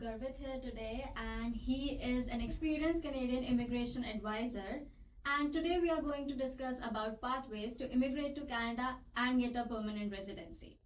Garvit here today, and he is an experienced Canadian immigration advisor. And today we are going to discuss about pathways to immigrate to Canada and get a permanent residency.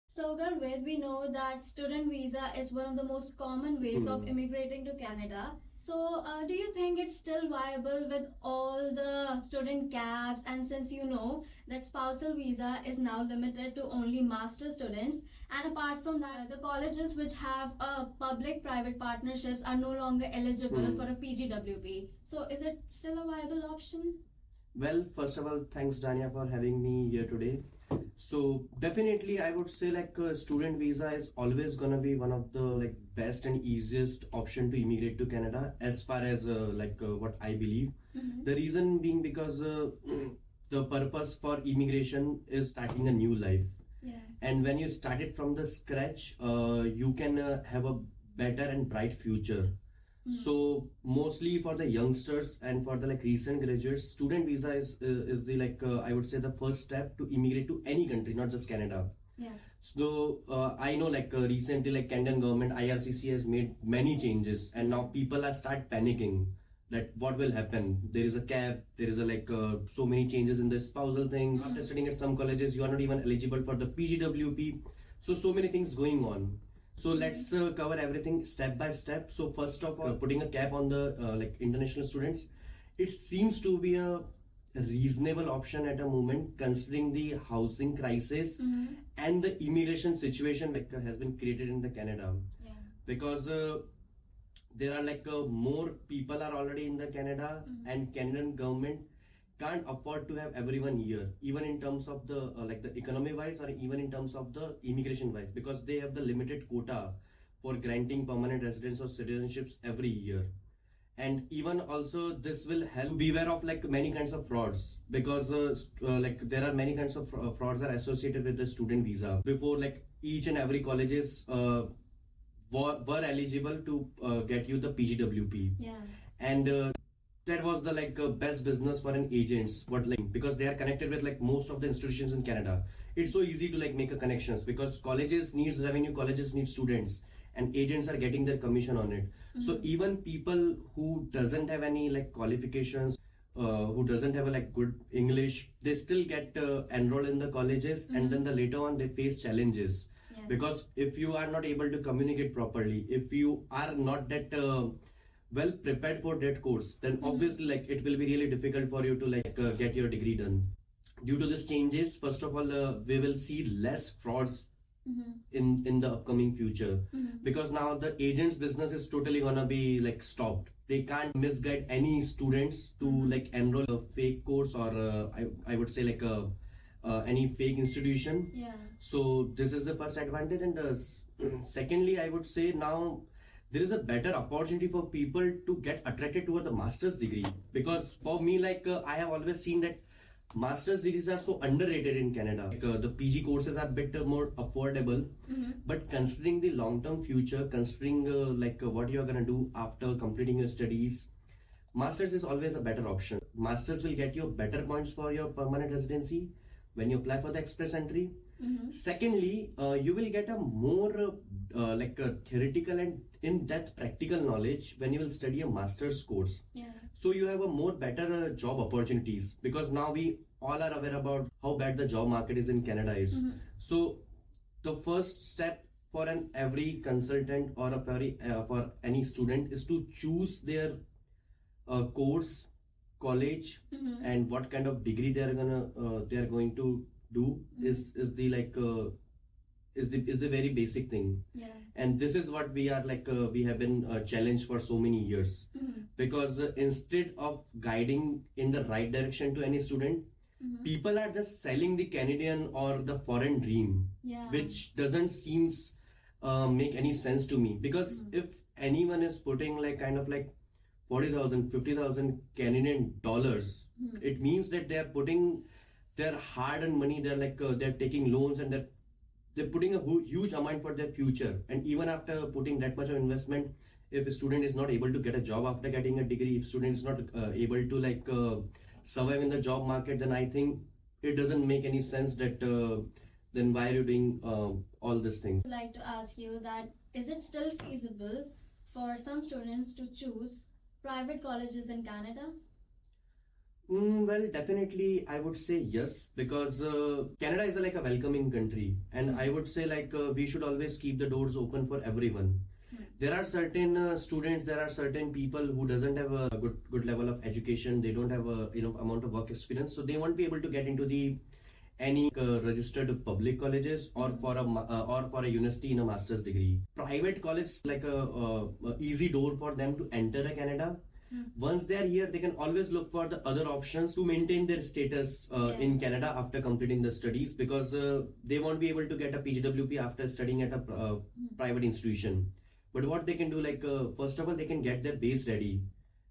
So, Garvit, we know that student visa is one of the most common ways of immigrating to Canada. So, do you think it's still viable with all the student caps? And since you know that spousal visa is now limited to only master students, and apart from that, the colleges which have public-private partnerships are no longer eligible for a PGWP. So, is it still a viable option? Well, first of all, thanks Dania for having me here today. So definitely I would say student visa is always gonna be one of the best and easiest option to immigrate to Canada as far as what I believe. The reason being because the purpose for immigration is starting a new life. Yeah. And when you start it from the scratch, you can have a better and bright future. So mostly for the youngsters and for the recent graduates, student visa is the I would say the first step to immigrate to any country, not just Canada. Yeah. So I know recently Canadian government IRCC has made many changes, and now people are start panicking that what will happen. There is a cap, there is a so many changes in the spousal things. After studying at some colleges, you are not even eligible for the PGWP. So many things going on. So let's cover everything step by step. So first of all, putting a cap on the international students, it seems to be a reasonable option at a moment considering the housing crisis and the immigration situation has been created in the Canada. Yeah. Because there are more people are already in the Canada, and Canadian government can't afford to have everyone here, even in terms of the the economy wise, or even in terms of the immigration wise, because they have the limited quota for granting permanent residence or citizenships every year. And even also this will help beware of many kinds of frauds, because there are many kinds of frauds are associated with the student visa. Before each and every colleges were eligible to get you the PGWP. Yeah. And that was the best business for an agents, because they are connected with most of the institutions in Canada. It's so easy to make a connections, because colleges needs revenue, colleges need students, and agents are getting their commission on it. So even people who doesn't have any qualifications, who doesn't have a good English, they still get enrolled in the colleges, and then later on they face challenges. Yeah. Because if you are not able to communicate properly, if you are not that well prepared for that course, then obviously it will be really difficult for you to get your degree done. Due to these changes, first of all, we will see less frauds in the upcoming future, because now the agents business is totally gonna be stopped. They can't misguide any students to enroll a fake course, or I would say any fake institution. Yeah. So this is the first advantage. And secondly, I would say now there is a better opportunity for people to get attracted toward the master's degree, because for me I have always seen that master's degrees are so underrated in Canada. The PG courses are a bit more affordable, but considering the long-term future, considering what you are gonna do after completing your studies, master's is always a better option. Master's will get you better points for your permanent residency when you apply for the express entry. Secondly, you will get a more theoretical and in-depth practical knowledge when you will study a master's course. Yeah. So you have a more better job opportunities, because now we all are aware about how bad the job market is in Canada is. So the first step for every consultant or for any student is to choose their course, college, and what kind of degree they are going to do is the very basic thing. Yeah. And this is what we are we have been challenged for so many years, because instead of guiding in the right direction to any student, people are just selling the Canadian or the foreign dream, Yeah. which doesn't seems make any sense to me. Because if anyone is putting 40,000, 50,000 Canadian dollars, it means that they are putting their hard-earned money. They're taking loans, and they're putting a huge amount for their future. And even after putting that much of investment, if a student is not able to get a job after getting a degree, if student is not able to survive in the job market, then I think it doesn't make any sense that then why are you doing all these things? I'd like to ask you that is it still feasible for some students to choose private colleges in Canada? Well, definitely, I would say yes, because Canada is like a welcoming country, and I would say we should always keep the doors open for everyone. There are certain students, there are certain people who doesn't have a good level of education. They don't have a amount of work experience, so they won't be able to get into the any registered public colleges or for a university in a master's degree. Private college like a easy door for them to enter a Canada. Once they are here, they can always look for the other options to maintain their status in Canada after completing the studies, because they won't be able to get a PGWP after studying at a private institution. But what they can do, first of all, they can get their base ready.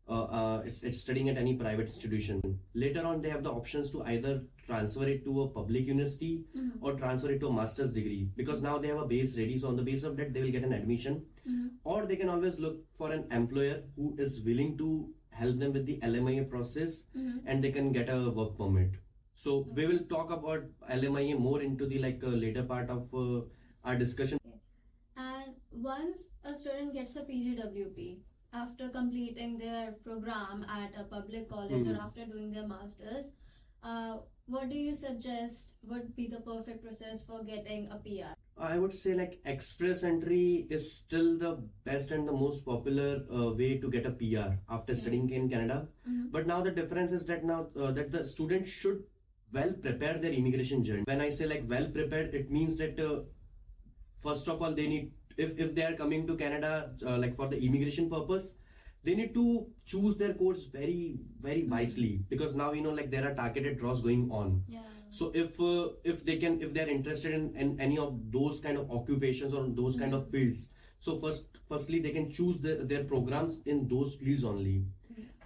It's studying at any private institution. Later on, they have the options to either transfer it to a public university or transfer it to a master's degree, because now they have a base ready. So on the basis of that, they will get an admission. Or they can always look for an employer who is willing to help them with the LMIA process, and they can get a work permit. So we will talk about LMIA more into the later part of our discussion. And once a student gets a PGWP after completing their program at a public college or after doing their masters, what do you suggest would be the perfect process for getting a PR? I would say express entry is still the best and the most popular way to get a PR after studying in Canada. But now the difference is that now that the student should well prepare their immigration journey. When I say well prepared, it means that first of all, they need, if they are coming to Canada for the immigration purpose, they need to choose their course very, very wisely, because now there are targeted draws going on. So if they're interested in any of those kind of occupations or those kind of fields, so firstly they can choose their programs in those fields only.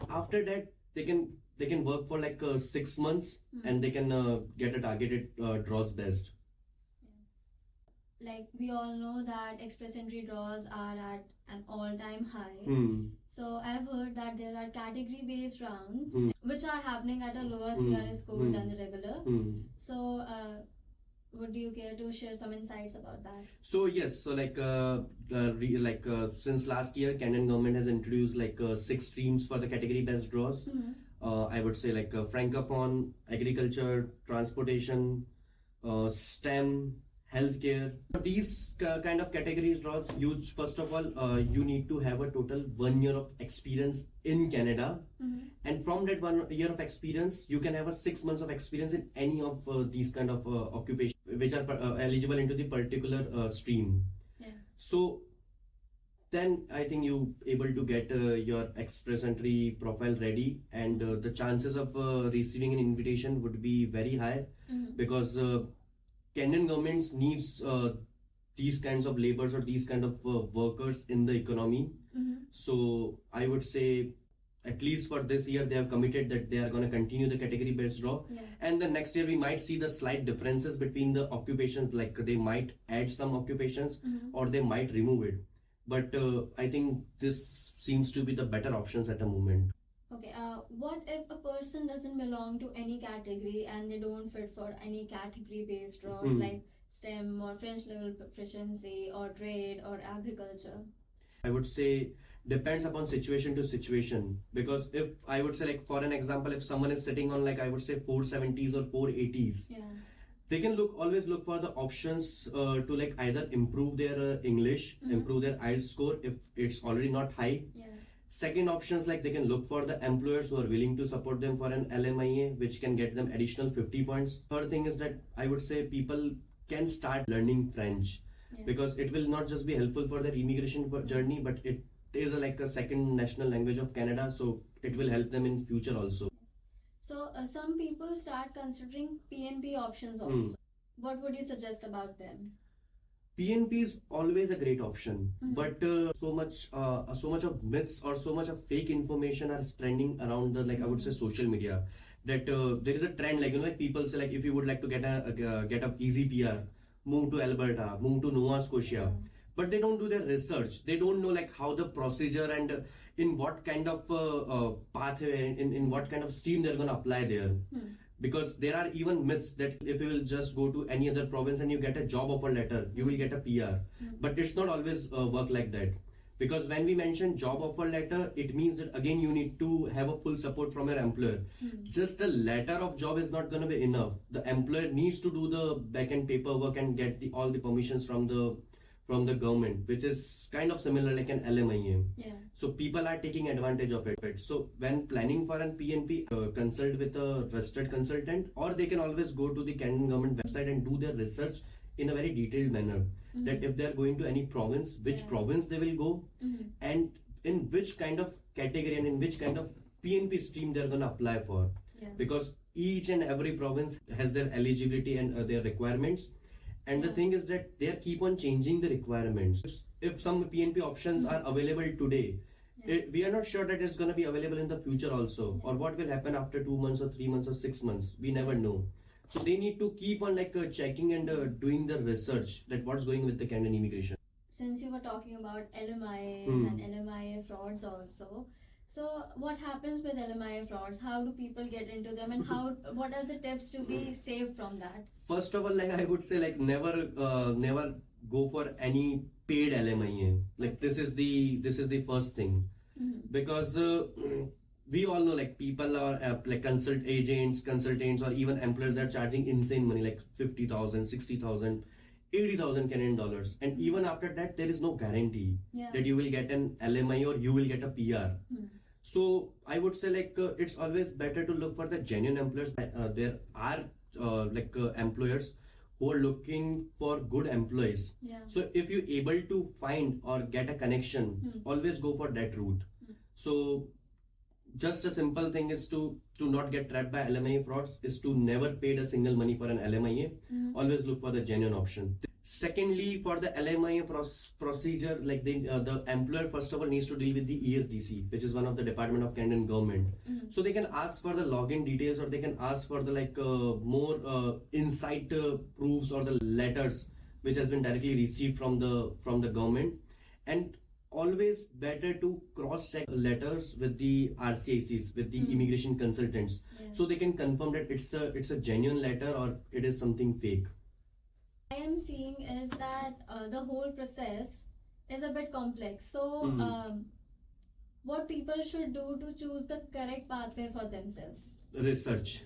After that, they can work for 6 months and they can get a targeted draws based. Like we all know that express entry draws are at an all-time high. So I've heard that there are category-based rounds which are happening at a lower CRS score than the regular. So would you care to share some insights about that? So yes, so since last year, Canadian government has introduced 6 streams for the category-based draws. I would say francophone, agriculture, transportation, STEM, healthcare. These kind of categories draws, first of all, you need to have a total 1 year of experience in Canada, and from that 1 year of experience, you can have a 6 months of experience in any of these kind of occupations which are eligible into the particular stream. So then I think you able to get your express entry profile ready, and the chances of receiving an invitation would be very high, because Canadian government needs these kinds of laborers or these kind of workers in the economy. So I would say at least for this year, they have committed that they are going to continue the category based draw. And the next year we might see the slight differences between the occupations, like they might add some occupations or they might remove it. But I think this seems to be the better options at the moment. Okay, what if a person doesn't belong to any category and they don't fit for any category-based draws like STEM or French level proficiency or trade or agriculture? I would say depends upon situation to situation, because if I would say for an example, if someone is sitting on I would say 470s or 480s, they can always look for the options to either improve their English, improve their IELTS score if it's already not high. Second options, they can look for the employers who are willing to support them for an LMIA, which can get them additional 50 points. Third thing is that I would say people can start learning French, because it will not just be helpful for their immigration journey, but it is a second national language of Canada, so it will help them in future also. So some people start considering PNP options also. What would you suggest about them? PNP is always a great option, but so much of myths or so much of fake information are spreading around the I would say social media, that there is a trend people say if you would like to get a easy PR, move to Alberta, move to Nova Scotia, but they don't do their research. They don't know how the procedure and in what kind of pathway, in what kind of stream they're going to apply there. because there are even myths that if you will just go to any other province and you get a job offer letter, you will get a PR. But it's not always work like that. Because when we mention job offer letter, it means that again you need to have a full support from your employer. Just a letter of job is not going to be enough. The employer needs to do the back end paperwork and get all the permissions from the government, which is kind of similar like an LMIA. Yeah. So people are taking advantage of it. So when planning for an PNP, consult with a trusted consultant, or they can always go to the Canadian government website and do their research in a very detailed manner. That if they are going to any province, which province they will go, and in which kind of category and in which kind of PNP stream they are going to apply for. Because each and every province has their eligibility and their requirements. And the thing is that they keep on changing the requirements. If some PNP options are available today, we are not sure that it's going to be available in the future also, or what will happen after 2 months or 3 months or 6 months. We never know. So they need to keep on checking and doing the research that what's going with the Canadian immigration. Since you were talking about LMIAs and LMIA frauds also, so what happens with LMIA frauds? How do people get into them, and what are the tips to be safe from that? First of all, I would say never go for any paid LMIA. This is the first thing, because we all know people are consultants or even employers that are charging insane money, like 50,000, 60,000, 80,000 Canadian dollars, and even after that there is no guarantee that you will get an LMI or you will get a PR. So I would say it's always better to look for the genuine employers. There are employers who are looking for good employees. So if you're able to find or get a connection, always go for that route. So just a simple thing is to not get trapped by LMIA frauds, is to never paid a single money for an LMIA. Always look for the genuine option. Secondly, for the LMIA procedure, the employer first of all needs to deal with the ESDC, which is one of the Department of Canadian Government. So they can ask for the login details, or they can ask for the more insight proofs or the letters which has been directly received from the government. And always better to cross-check letters with the RCICs, with the immigration consultants, so they can confirm that it's a genuine letter or it is something fake. I am seeing is that the whole process is a bit complex. So what people should do to choose the correct pathway for themselves? Research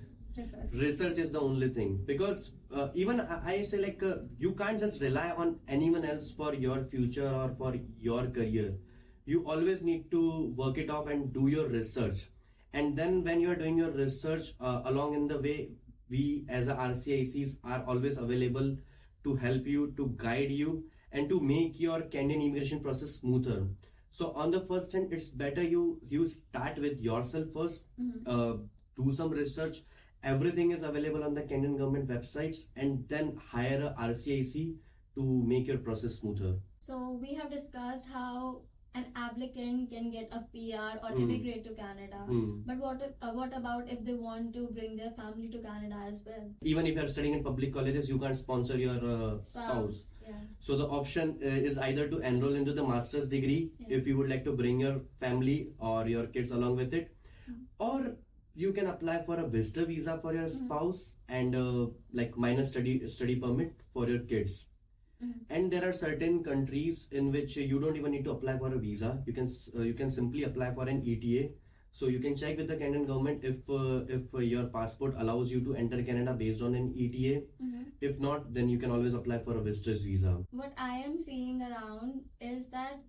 is the only thing, because even I say you can't just rely on anyone else for your future or for your career. You always need to work it off and do your research. And then when you are doing your research, along in the way, we as a RCICs are always available to help you, to guide you, and to make your Canadian immigration process smoother. So on the first hand, it's better you start with yourself first, do some research. Everything is available on the Canadian government websites, and then hire a RCIC to make your process smoother. So we have discussed how an applicant can get a PR or immigrate to Canada. But what about if they want to bring their family to Canada as well? Even if you are studying in public colleges, you can't sponsor your spouse. So the option is either to enroll into the master's degree if you would like to bring your family or your kids along with it, or you can apply for a visitor visa for your spouse and minor study permit for your kids. And there are certain countries in which you don't even need to apply for a visa. You can simply apply for an ETA. So you can check with the Canadian government if your passport allows you to enter Canada based on an ETA. If not, then you can always apply for a visitor's visa. What I am seeing around is that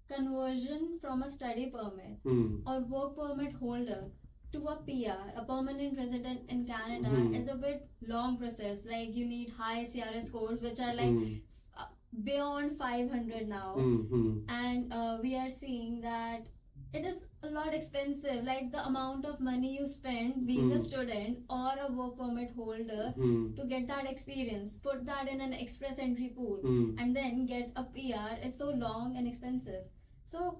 conversion from a study permit or work permit holder to a PR, a permanent resident in Canada, is a bit long process. You need high CRS scores, which are beyond 500 now. And we are seeing that it is a lot expensive. The amount of money you spend being a student or a work permit holder to get that experience, put that in an express entry pool, and then get a PR is so long and expensive. So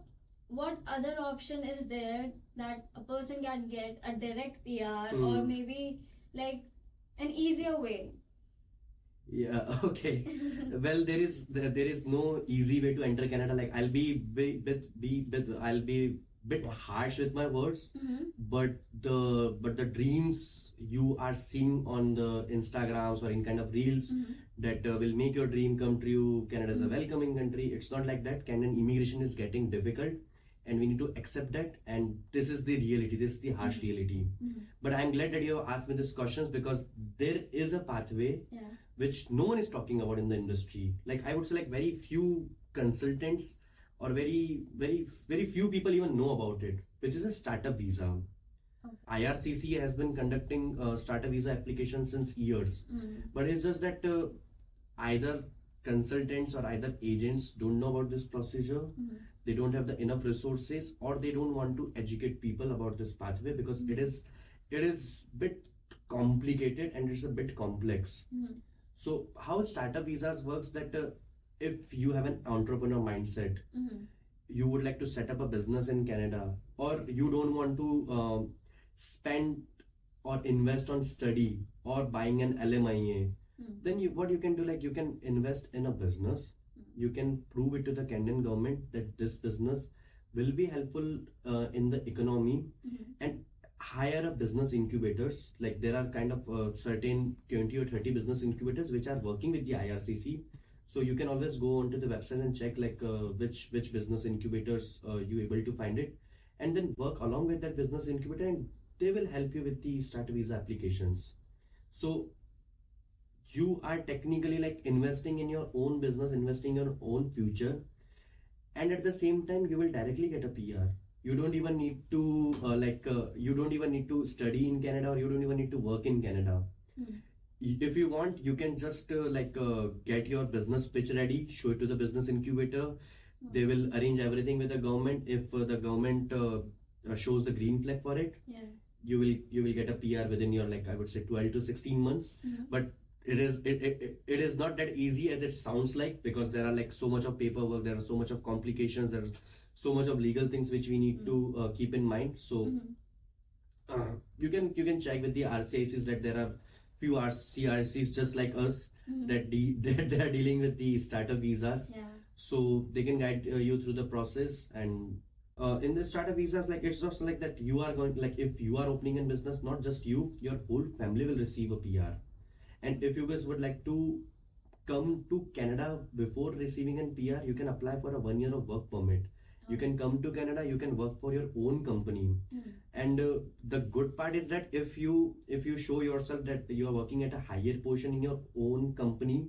what other option is there that a person can get a direct PR or maybe an easier way? Yeah, okay. Well, there is no easy way to enter Canada. I'll be bit harsh with my words, Mm-hmm. but the dreams you are seeing on the Instagrams or in kind of reels Mm-hmm. that will make your dream come true. Canada is a welcoming country. It's not like that. Canadian immigration is getting difficult, and we need to accept that. And this is the reality. This is the harsh reality. But I'm glad that you have asked me these questions, because there is a pathway Yeah. which no one is talking about in the industry. Like, I would say, like, very few consultants or very few people even know about it, which is a startup visa. Okay. IRCC has been conducting startup visa applications since years, but it's just that either consultants or either agents don't know about this procedure. They don't have the enough resources, or they don't want to educate people about this pathway, because it is bit complicated and it's a bit complex. So how startup visas works, that if you have an entrepreneur mindset, you would like to set up a business in Canada, or you don't want to spend or invest on study or buying an LMIA, then what you can do, like, you can invest in a business. You can prove it to the Canadian government that this business will be helpful in the economy, and hire a business incubators. Like, there are kind of certain 20 or 30 business incubators which are working with the IRCC. So you can always go onto the website and check, like, which business incubators you able to find it, and then work along with that business incubator, and they will help you with the startup visa applications. So you are technically like investing in your own business, investing in your own future, and at the same time you will directly get a PR. You don't even need to you don't even need to study in Canada, or you don't even need to work in Canada. If you want, you can just get your business pitch ready, show it to the business incubator. They will arrange everything with the government. If the government shows the green flag for it, Yeah. you will get a PR within your, like, I would say 12 to 16 months. But it is not that easy as it sounds like, because there are like so much of paperwork, there are so much of complications, there are so much of legal things which we need to keep in mind. So you can check with the RCICs that there are few RCRCs just like us that they are dealing with the startup visas. Yeah. So they can guide you through the process. And in the startup visas, like, it's not like that you are going, like, if you are opening a business, not just you, your whole family will receive a PR. And if you guys would like to come to Canada before receiving an PR, you can apply for a 1 year of work permit. You can come to Canada, you can work for your own company. And the good part is that if you show yourself that you are working at a higher position in your own company,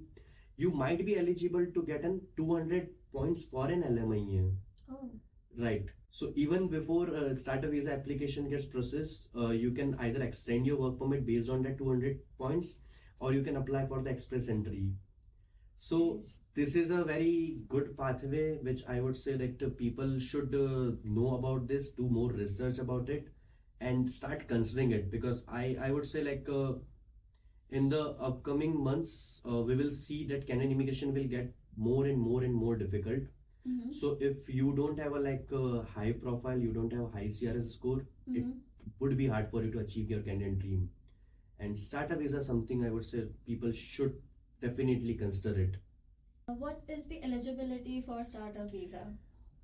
you might be eligible to get an 200 points for an LMIA. Oh. Right. So even before startup visa application gets processed, you can either extend your work permit based on that 200 points, or you can apply for the express entry. So this is a very good pathway, which I would say that people should know about this, do more research about it, and start considering it. Because I would say, like, in the upcoming months, we will see that Canadian immigration will get more and more and more difficult. So if you don't have a high profile, you don't have a high CRS score, it would be hard for you to achieve your Canadian dream. And startup visa is something I would say people should definitely consider it. What is the eligibility for startup visa?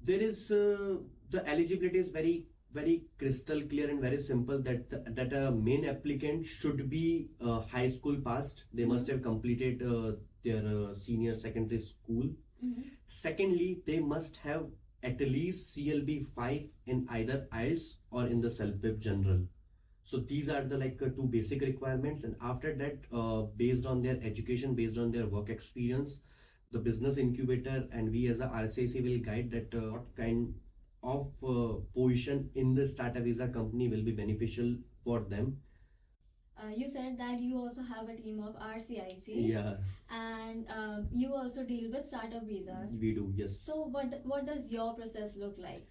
There is the eligibility is very very crystal clear and very simple, that a main applicant should be high school passed. They must have completed their senior secondary school. Secondly, they must have at least CLB 5 in either IELTS or in the self-pip general. So these are the two basic requirements, and after that, based on their education, based on their work experience, the business incubator and we as a RCIC will guide that what kind of position in the startup visa company will be beneficial for them. You said that you also have a team of RCICs. Yeah. And you also deal with startup visas. We do, yes. So what does your process look like?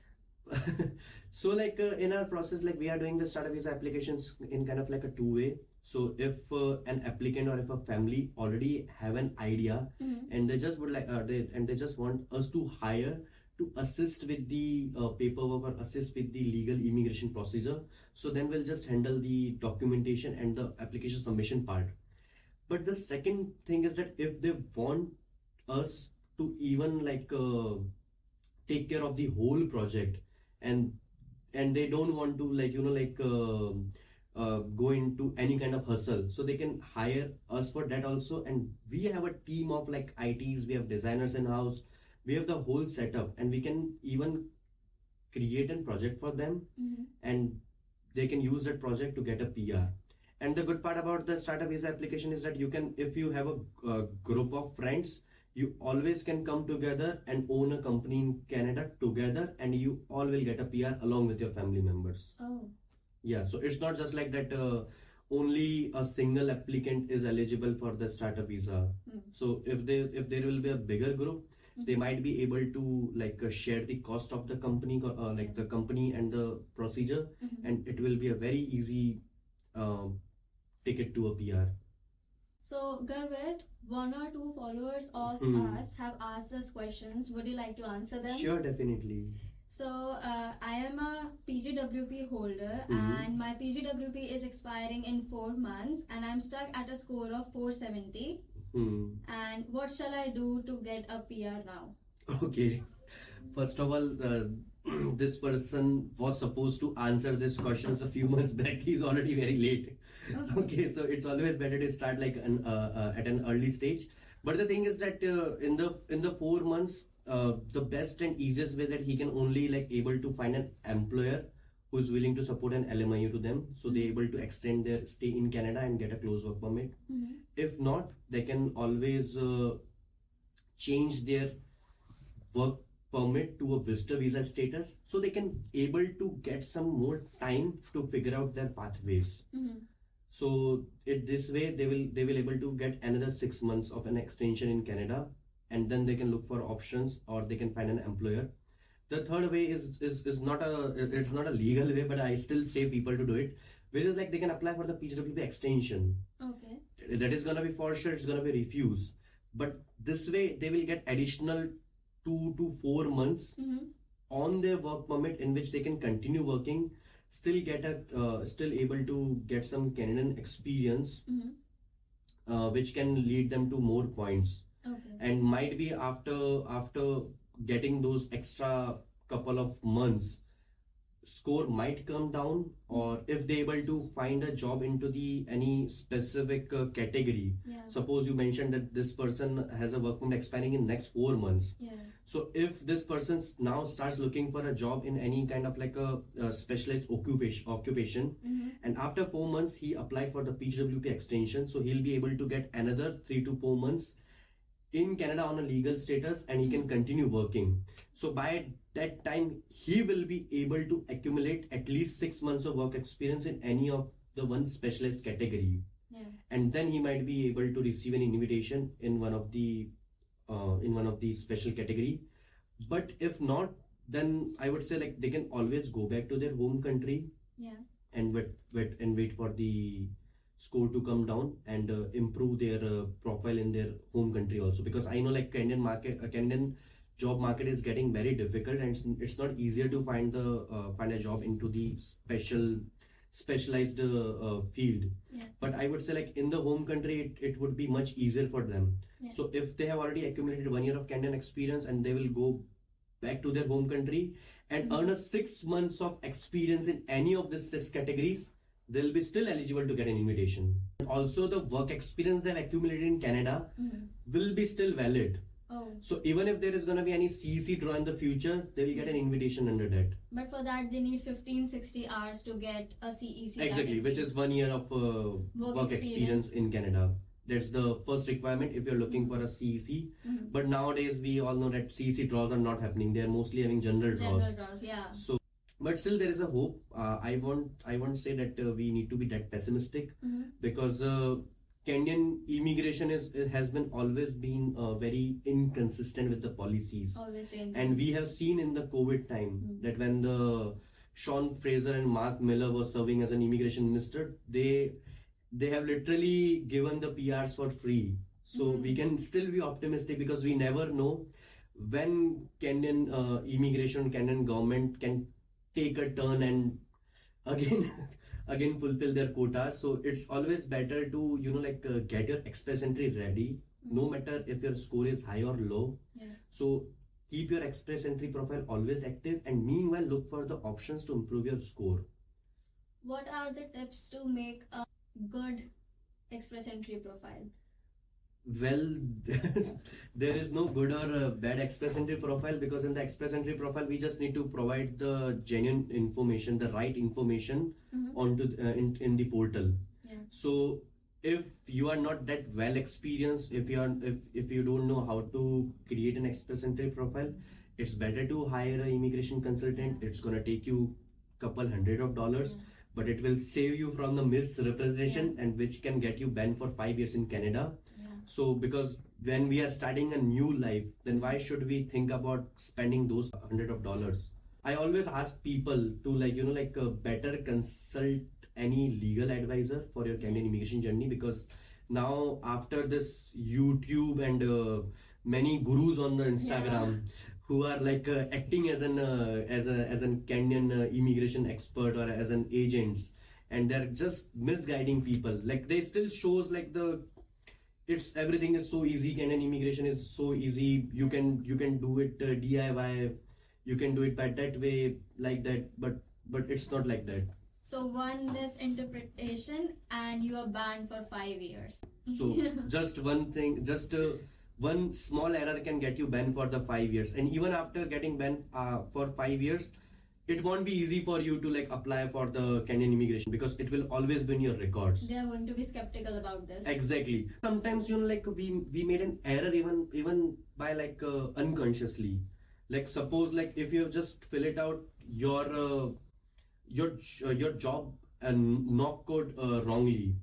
So in our process, we are doing the startup visa applications in kind of like a two-way. So if an applicant or if a family already have an idea and they just would they just want us to hire to assist with the paperwork or assist with the legal immigration procedure, so then we'll just handle the documentation and the application submission part. But the second thing is that if they want us to even take care of the whole project, and and they don't want to go into any kind of hustle, so they can hire us for that also. And we have a team of like ITs, we have designers in house, we have the whole setup, and we can even create a project for them, and they can use that project to get a PR. And the good part about the startup visa application is that you can, if you have a group of friends, you always can come together and own a company in Canada together, and you all will get a PR along with your family members. Oh. Yeah, so it's not just like that only a single applicant is eligible for the startup visa. So if there will be a bigger group, they might be able to share the cost of the company, like the company and the procedure, and it will be a very easy ticket to a PR. So, Garvit, one or two followers of us have asked us questions. Would you like to answer them? Sure, definitely. So, I am a PGWP holder, and my PGWP is expiring in 4 months, and I'm stuck at a score of 470. And what shall I do to get a PR now? Okay. First of all, this person was supposed to answer this questions a few months back. He's already very late. Okay, so it's always better to start at an early stage. But the thing is that in the 4 months, the best and easiest way that he can only able to find an employer who's willing to support an LMIA to them, so they're able to extend their stay in Canada and get a close work permit. If not, they can always change their work permit to a visitor visa status, so they can able to get some more time to figure out their pathways. So this way they will able to get another 6 months of an extension in Canada, and then they can look for options, or they can find an employer. The third way is not a legal way, but I still say people to do it, which is they can apply for the PGWP extension. Okay. That is gonna be for sure, it's gonna be refused. But this way they will get additional 2 to 4 months on their work permit, in which they can continue working, still able to get some Canadian experience, which can lead them to more points. Okay. And might be after getting those extra couple of months, score might come down, or if they able to find a job into any specific category. Suppose you mentioned that this person has a work permit expiring in next 4 months. So if this person now starts looking for a job in any kind of a specialized occupation, and after 4 months he applied for the PGWP extension, so he'll be able to get another 3 to 4 months in Canada on a legal status, and he can continue working. So by that time, he will be able to accumulate at least 6 months of work experience in any of the one specialized category. And then he might be able to receive an invitation in one of the special category. But if not, then I would say they can always go back to their home country and wait for the score to come down, and improve their profile in their home country also, because I know Canadian job market is getting very difficult, and it's not easier to find a job into the specialized field. But I would say in the home country it would be much easier for them. So if they have already accumulated 1 year of Canadian experience, and they will go back to their home country and earn a 6 months of experience in any of the 6 categories, they'll be still eligible to get an invitation. Also, the work experience they've accumulated in Canada will be still valid. So even if there is going to be any CEC draw in the future, they will get an invitation under that. But for that, they need 15-60 hours to get a CEC. Exactly, which is 1 year of work experience in Canada. That's the first requirement if you're looking for a CEC. But nowadays, we all know that CEC draws are not happening. They are mostly having general draws. So, but still there is a hope. I won't say that we need to be that pessimistic, because Kenyan immigration has been always been very inconsistent with the policies. Always changing. And we have seen in the COVID time that when the Sean Fraser and Mark Miller were serving as an immigration minister, they have literally given the PRs for free. So we can still be optimistic, because we never know when Kenyan immigration, Kenyan government can take a turn and again fulfill their quotas. So it's always better to get your express entry ready, no matter if your score is high or low. So Keep your express entry profile always active, and meanwhile look for the options to improve your score. What are the tips to make a good express entry profile? Well, there is no good or bad express entry profile, because in the express entry profile we just need to provide the genuine information, the right information onto in the portal. Yeah. So if you are not that well experienced, if you don't know how to create an express entry profile, it's better to hire an immigration consultant. It's gonna take you couple hundred of dollars, but it will save you from the misrepresentation, and which can get you banned for 5 years in Canada. So because when we are starting a new life, then why should we think about spending those hundred of dollars? I always ask people to better consult any legal advisor for your Canadian immigration journey, because now after this YouTube and many gurus on the Instagram who are acting as an Canadian immigration expert or as an agents, and they're just misguiding people. Like they still shows like everything is so easy. Canadian immigration is so easy. You can do it DIY. You can do it by that way, like that. But it's not like that. So one misinterpretation and you are banned for 5 years. So just one thing, one small error can get you banned for the 5 years, and even after getting banned for 5 years, it won't be easy for you to apply for the Canadian immigration, because it will always be in your records. They are going to be skeptical about this. Exactly. Sometimes we made an error even by unconsciously. Suppose if you have just fill it out your job and knock code wrongly,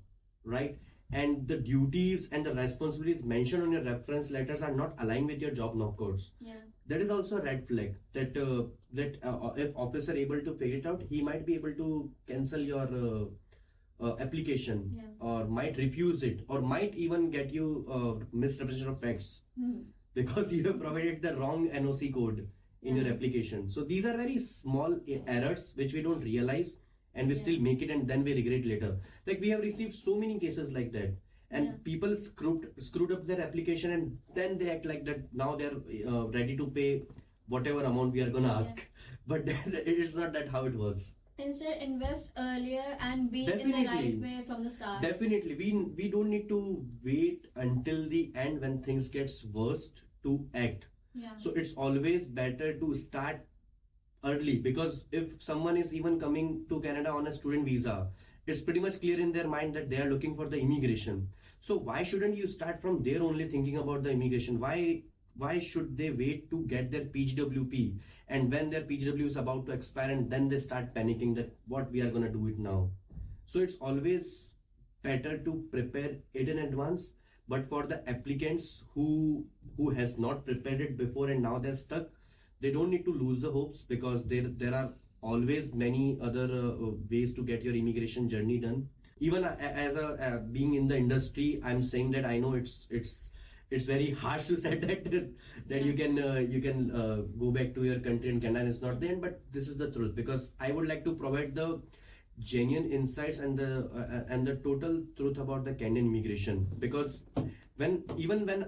right? And the duties and the responsibilities mentioned on your reference letters are not aligned with your job knock codes. Yeah. That is also a red flag. That if officer able to figure it out, he might be able to cancel your application, or might refuse it, or might even get you misrepresentation of facts because you have provided the wrong NOC code in your application. So these are very small errors which we don't realize, and we still make it, and then we regret later. We have received so many cases like that, and people screwed up their application, and then they act like that now they're ready to pay whatever amount we are gonna ask. But it's not that how it works. Instead, invest earlier and be in the right way from the start. Definitely, we don't need to wait until the end when things gets worse to act. So it's always better to start early, because if someone is even coming to Canada on a student visa, it's pretty much clear in their mind that they are looking for the immigration. So why shouldn't you start from there only thinking about the immigration? Why should they wait to get their PGWP, and when their PGW is about to expire, and then they start panicking that what we are going to do it now? So it's always better to prepare it in advance. But for the applicants who has not prepared it before and now they're stuck, they don't need to lose the hopes, because there are always many other ways to get your immigration journey done. Even as being in the industry, I'm saying that I know it's very harsh to say that you can go back to your country and Canada is not there, but this is the truth, because I would like to provide the genuine insights and the total truth about the Canadian immigration. Because when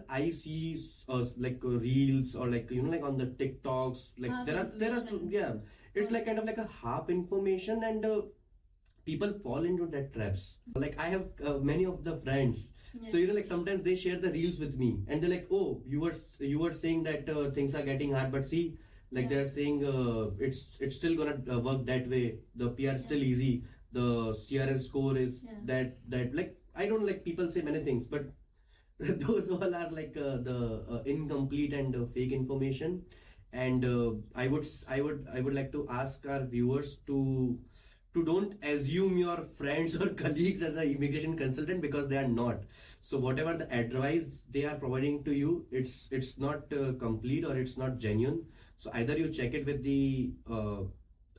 I see reels or on the TikToks, there are it's kind of like a half information, and people fall into that traps. I have many of the friends, so sometimes they share the reels with me, and they're like, oh, you were saying that things are getting hard, but see, they're saying it's still gonna work that way. The PR is still easy. The CRS score is that I don't like people say many things, but those all are the incomplete and fake information. And I would like to ask our viewers to don't assume your friends or colleagues as an immigration consultant, because they are not. So whatever the advice they are providing to you, it's not complete, or it's not genuine. So either you check it with the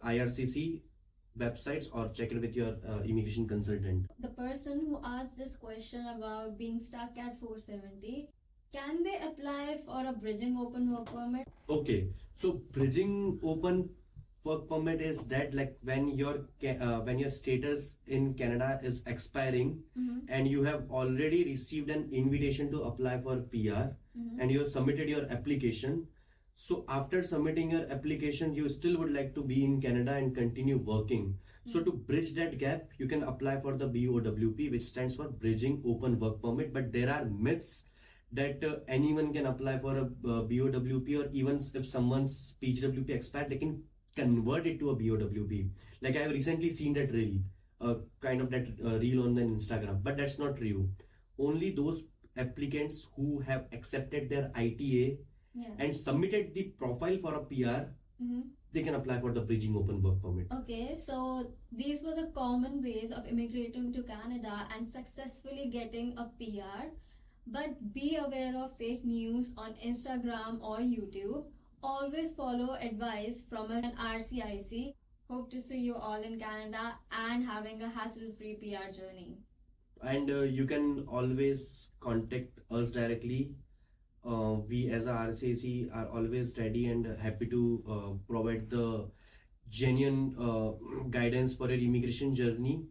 IRCC websites, or check it with your immigration consultant. The person who asked this question about being stuck at 470, can they apply for a bridging open work permit? Okay, so bridging open work permit is that when your status in Canada is expiring, and you have already received an invitation to apply for PR, and you have submitted your application. So after submitting your application, you still would like to be in Canada and continue working. So to bridge that gap, you can apply for the BOWP, which stands for Bridging Open Work Permit. But there are myths that anyone can apply for a BOWP, or even if someone's PGWP expired, they can convert it to a BOWP. Like I have recently seen that reel, kind of that reel on the Instagram, but that's not true. Only those applicants who have accepted their ITA and submitted the profile for a PR, they can apply for the Bridging Open Work Permit. Okay, so these were the common ways of immigrating to Canada and successfully getting a PR. But be aware of fake news on Instagram or YouTube. Always follow advice from an RCIC. Hope to see you all in Canada and having a hassle-free PR journey. And you can always contact us directly. We as a RCIC are always ready and happy to provide the genuine guidance for your immigration journey.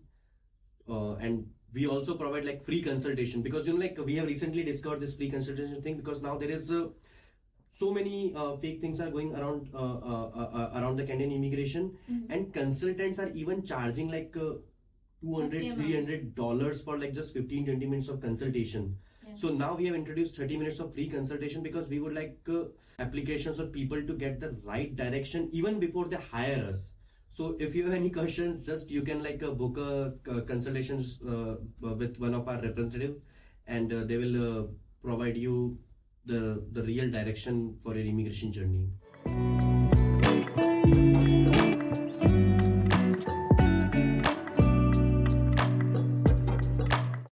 And we also provide like free consultation, because like we have recently discovered this free consultation thing, because now there is so many fake things are going around around the Canadian immigration, and consultants are even charging like $200-$300 for like just 15-20 minutes of consultation. So now we have introduced 30 minutes of free consultation, because we would like applications or people to get the right direction even before they hire us. So if you have any questions, just you can like book a consultation with one of our representative, and they will provide you the real direction for your immigration journey.